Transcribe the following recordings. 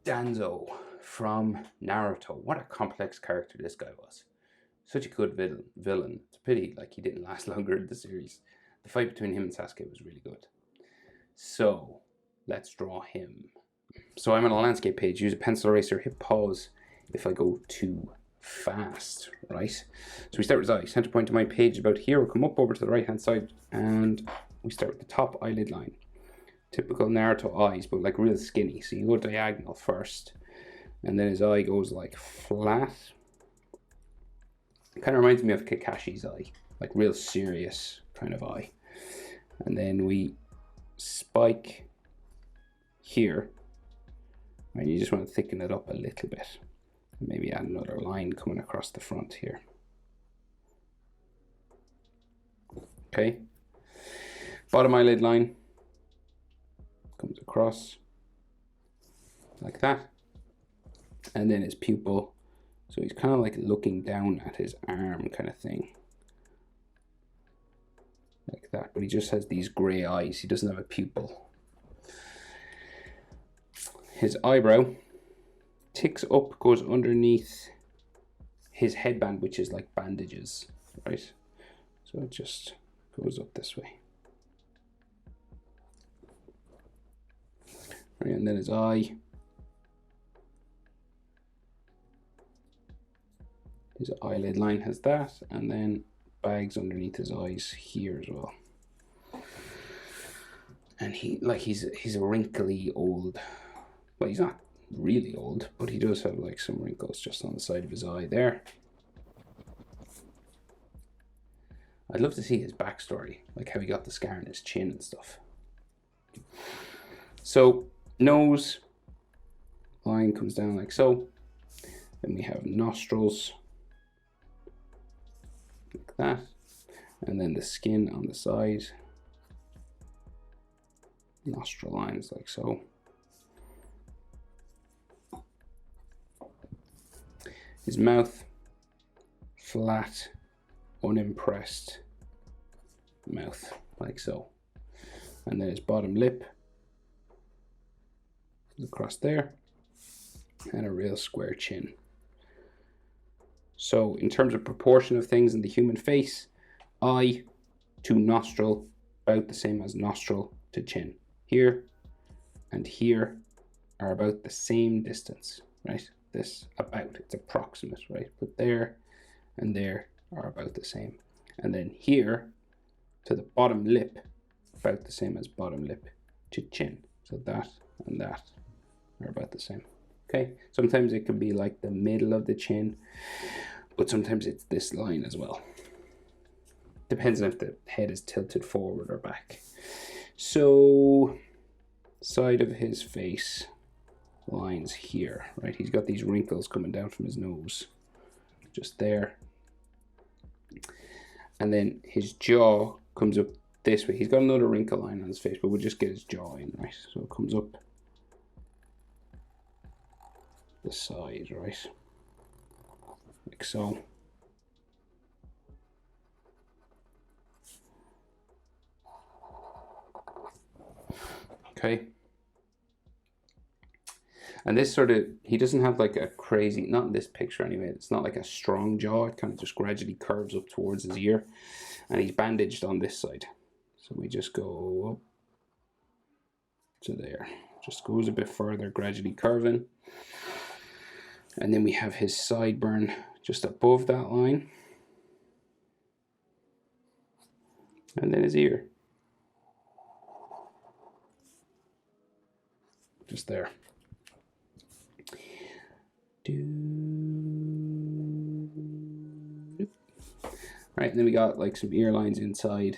Danzo from Naruto. What a complex character this guy was. Such a good villain. It's a pity like he didn't last longer in the series. The fight between him and Sasuke was really good. So let's draw him. So I'm on a landscape page. Use a pencil eraser. Hit pause if I go too fast, right? So we start with his eye. Center point of my page is about here. We'll come up over to the right hand side and we start with the top eyelid line. Typical Naruto eyes, but like real skinny. So you go diagonal first, and then his eye goes like flat. It kind of reminds me of Kakashi's eye, like real serious kind of eye. And then we spike here, and you just want to thicken it up a little bit. Maybe add another line coming across the front here. Okay. Bottom eyelid line comes across like that, and then his pupil, so he's kind of like looking down at his arm kind of thing, like that, but he just has these gray eyes. He doesn't have a pupil. His eyebrow ticks up, goes underneath his headband, which is like bandages, right? So it just goes up this way. Right, and then his eye, his eyelid line has that, and then bags underneath his eyes here as well. And he's a wrinkly old, well, he's not really old, but he does have like some wrinkles just on the side of his eye there. I'd love to see his backstory, like how he got the scar on his chin and stuff. So nose line comes down like so. Then we have nostrils like that, and then the skin on the side, nostril lines like so. His mouth, flat, unimpressed mouth like so, and then his bottom lip across there, and a real square chin. So in terms of proportion of things in the human face, eye to nostril about the same as nostril to chin. Here and here are about the same distance, right? This about, it's approximate, right? But there and there are about the same. And then here to the bottom lip, about the same as bottom lip to chin. So that and that are about the same. Okay, sometimes it can be like the middle of the chin, but sometimes it's this line as well. Depends on if the head is tilted forward or back. So side of his face lines here, right? He's got these wrinkles coming down from his nose, just there. And then his jaw comes up this way. He's got another wrinkle line on his face, but we'll just get his jaw in, right? So it comes up the side, right? Like so. Okay. And this sort of, he doesn't have like a crazy, not in this picture anyway, it's not like a strong jaw. It kind of just gradually curves up towards his ear. And he's bandaged on this side. So we just go up to there. Just goes a bit further, gradually curving. And then we have his sideburn just above that line. And then his ear. Just there. Right, and then we got like some ear lines inside.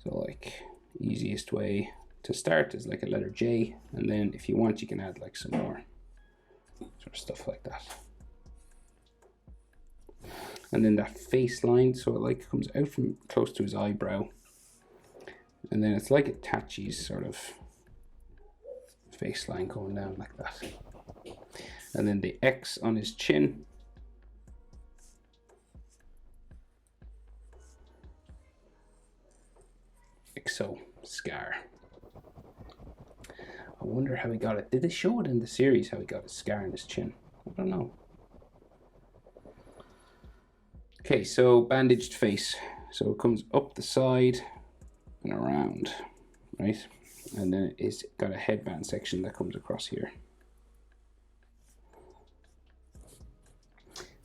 So like easiest way to start is like a letter J, and then if you want you can add like some more sort of stuff like that. And then that face line, so it like comes out from close to his eyebrow, and then it's like a Itachi's sort of face line going down like that. And then the X on his chin, like so, scar. I wonder how he got it. Did they show it in the series how he got his scar in his chin? I don't know. Okay, so bandaged face. So it comes up the side and around, right? And then it's got a headband section that comes across here.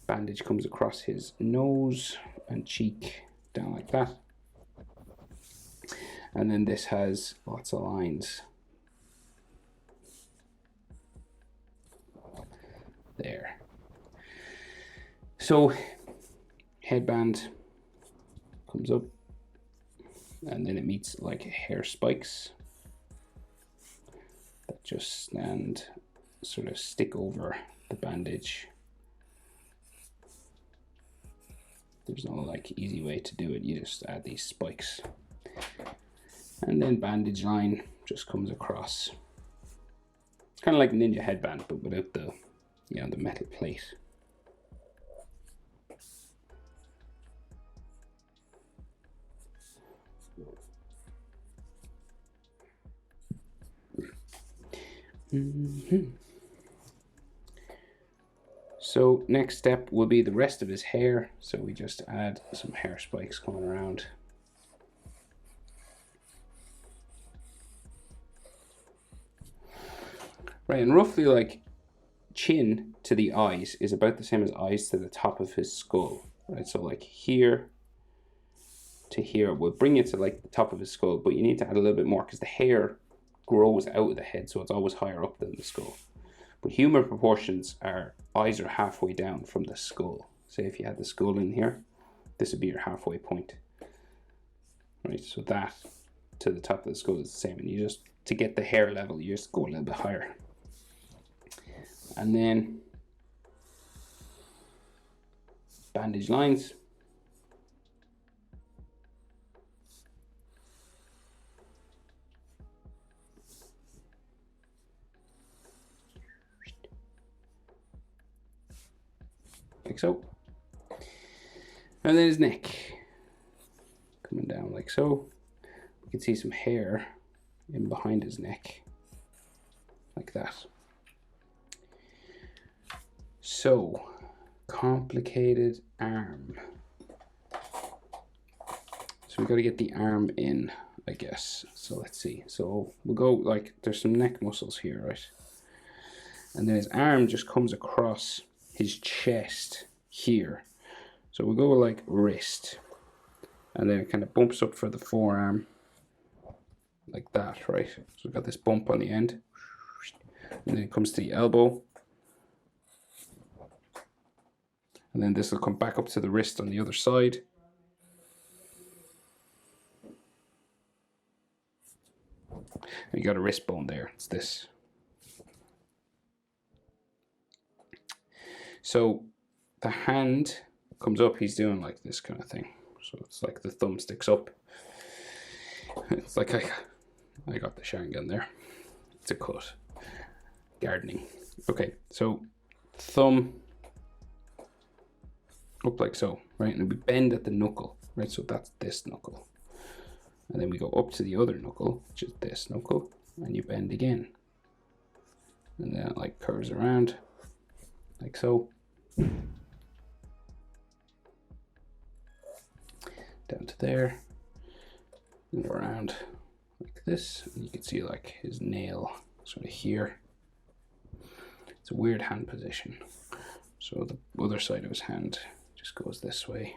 Bandage comes across his nose and cheek down like that. And then this has lots of lines. There. So headband comes up and then it meets like hair spikes that just sort of stick over the bandage. There's no like easy way to do it. You just add these spikes. And then bandage line just comes across. It's kind of like a ninja headband, but without the, you know, the metal plate. So next step will be the rest of his hair. So we just add some hair spikes coming around. Right, and roughly like chin to the eyes is about the same as eyes to the top of his skull. Right, so like here to here will bring it to like the top of his skull, but you need to add a little bit more because the hair grows out of the head, so it's always higher up than the skull. But human proportions are eyes are halfway down from the skull. Say if you had the skull in here, this would be your halfway point. Right, so that to the top of the skull is the same, and you just, to get the hair level, you just go a little bit higher. And then bandage lines. Like so. And then his neck coming down like so. You can see some hair in behind his neck like that. So complicated arm. So we got to get the arm in, I guess. So let's see. So we'll go like, there's some neck muscles here, right? And then his arm just comes across his chest here. So we'll go like wrist, and then it kind of bumps up for the forearm like that, right? So we've got this bump on the end, and then it comes to the elbow, and then this will come back up to the wrist on the other side. And you got a wrist bone there, it's this. So the hand comes up, he's doing like this kind of thing. So it's like the thumb sticks up. It's like I got the Sharingan there. It's a cut. Gardening. Okay, so thumb up like so, right? And we bend at the knuckle, right? So that's this knuckle. And then we go up to the other knuckle, which is this knuckle, and you bend again. And then it like curves around, like so. Down to there, and around like this. And you can see like his nail sort of here. It's a weird hand position. So the other side of his hand just goes this way.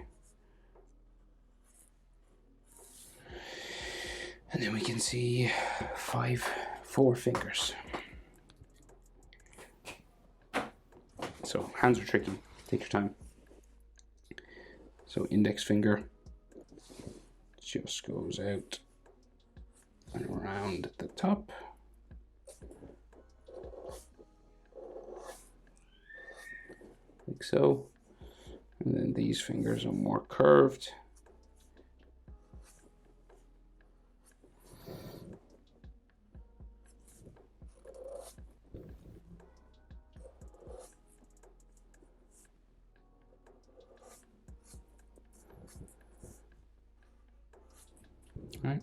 And then we can see 4 fingers. So hands are tricky, take your time. So index finger just goes out and around at the top. Like so. And then these fingers are more curved. Right.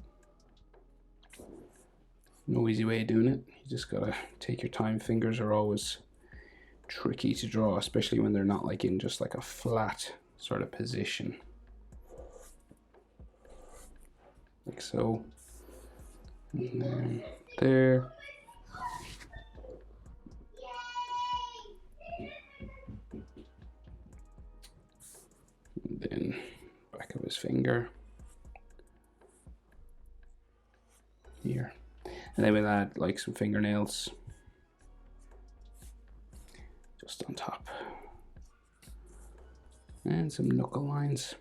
No no easy way of doing it. You just gotta take your time. Fingers are always tricky to draw, especially when they're not like in just like a flat sort of position. Like so. And then there. And then back of his finger. Here. And then we'll add like some fingernails just on top. And some knuckle lines.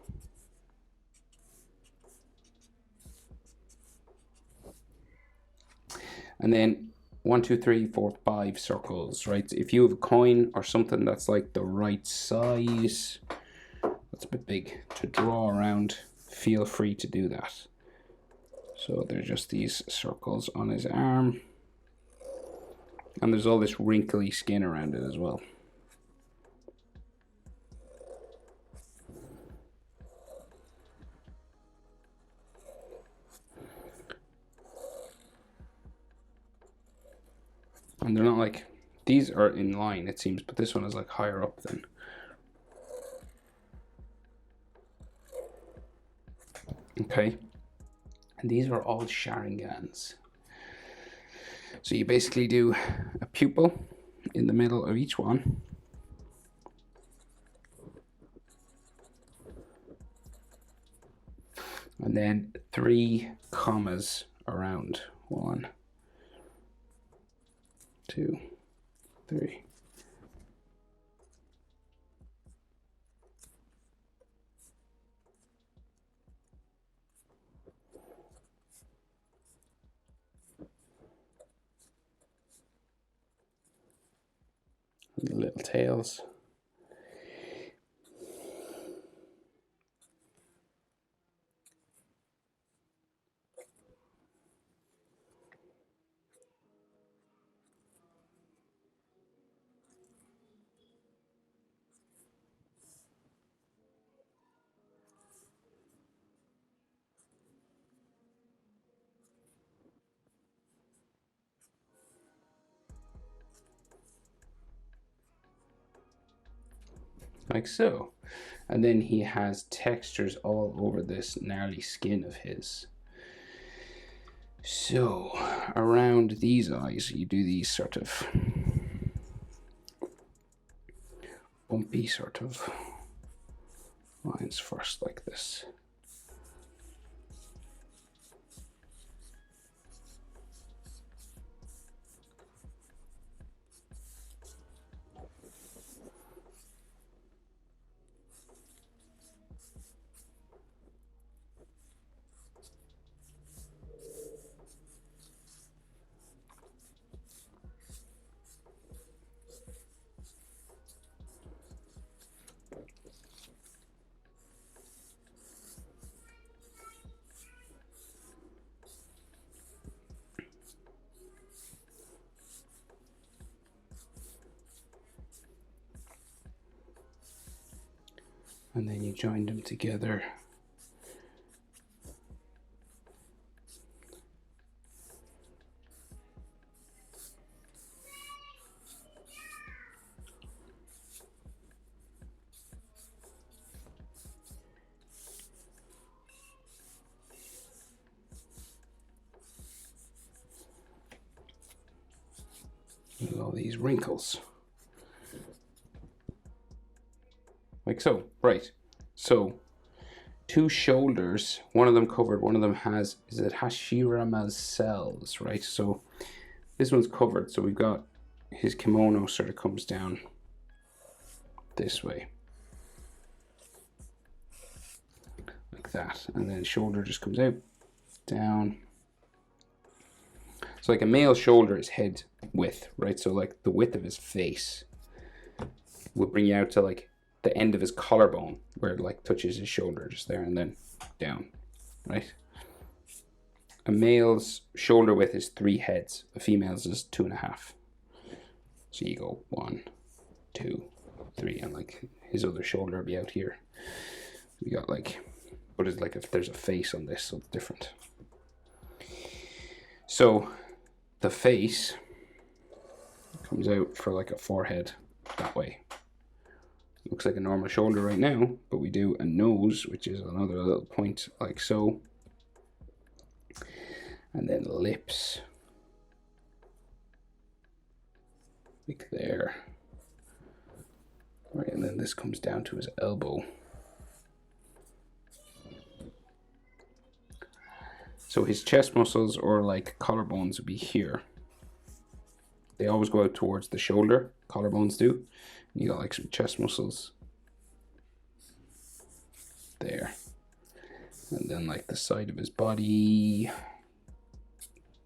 And then 1, 2, 3, 4, 5 circles, right? If you have a coin or something that's like the right size, that's a bit big to draw around, feel free to do that. So they're just these circles on his arm. And there's all this wrinkly skin around it as well. And they're not like, these are in line it seems, but this one is like higher up than. Okay. And these are all Sharingans. So you basically do a pupil in the middle of each one. And then 3 commas around. 1, 2, 3. And the little tails. Like so. And then he has textures all over this gnarly skin of his. So around these eyes you do these sort of bumpy sort of lines first, like this. And then you join them together. With all these wrinkles. Like so, right. So 2 shoulders, one of them covered, one of them has, is it Hashirama's cells, right? So this one's covered, so we've got his kimono sort of comes down this way. Like that. And then shoulder just comes out, down. So like a male shoulder is head width, right? So like the width of his face would bring you out to like the end of his collarbone where it like touches his shoulder just there and then down, right? A male's shoulder width is 3 heads. A female's is 2.5. So you go 1, 2, 3, and like his other shoulder will be out here. We got like, but it's like if there's a face on this, so it's different. So the face comes out for like a forehead that way. Looks like a normal shoulder right now, but we do a nose, which is another little point like so. And then lips. Like there. Right, and then this comes down to his elbow. So his chest muscles or like collarbones would be here. They always go out towards the shoulder, collarbones do. And you got like some chest muscles there. And then like the side of his body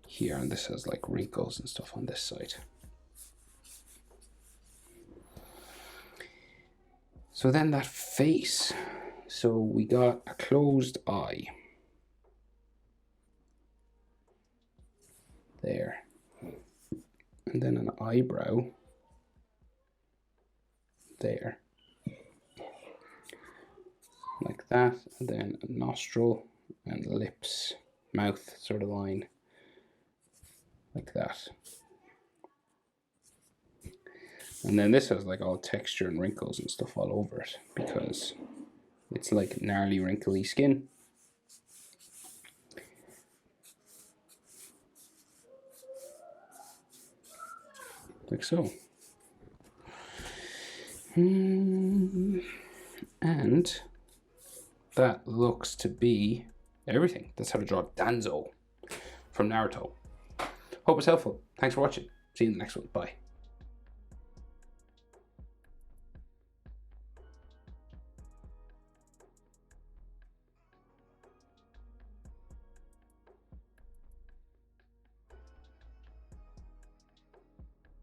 here, and this has like wrinkles and stuff on this side. So then that face. So we got a closed eye. There. And then an eyebrow. There. Like that. And then a nostril and lips, mouth sort of line. Like that. And then this has like all texture and wrinkles and stuff all over it because it's like gnarly, wrinkly skin. Like so. And that looks to be everything. That's how to draw Danzo from Naruto. Hope it's helpful. Thanks for watching. See you in the next one. Bye.